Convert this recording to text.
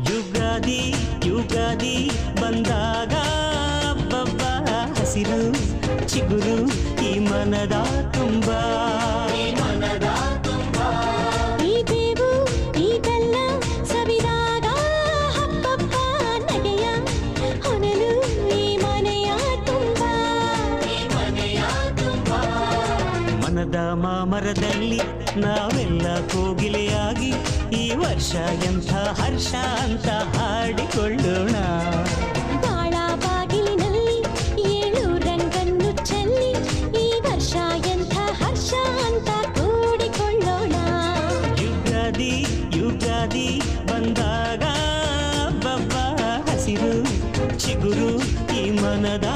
ಯುಗಾದಿ ಯುಗಾದಿ ಬಂದಾಗ ಬಬ್ಬ ಹಸಿರು ಚಿಗುರು ಈ ಮನದ ತುಂಬ ಈ ಬೇವು ಈ ಬೆಲ್ಲ ಸವಿದಾಗ ಹಬ್ಬಬ್ಬ ನಗೆಯ ಹೊನಲು ಈ ಮನೆಯ ತುಂಬ ಮನದ ಮಾಮರದಲ್ಲಿ ನಾವೆಲ್ಲ ಕೋಗಿಲೆಯಾಗಿ ಈ ವರ್ಷ ಎಂಥ ಹರ್ಷ ಅಂತ ಹಾಡಿಕೊಳ್ಳೋಣ. ಬಾಳ ಬಾಗಿಲಿನಲ್ಲಿ 7 ರಂಗನ್ನು ಚೆಲ್ಲಿ ಈ ವರ್ಷ ಎಂಥ ಹರ್ಷ ಅಂತ ಕೂಡಿಕೊಳ್ಳೋಣ. ಯುಗಾದಿ ಯುಗಾದಿ ಬಂದಾಗ ಬಬ್ಬ ಹಸಿರು ಚಿಗುರು ಈ ಮನದ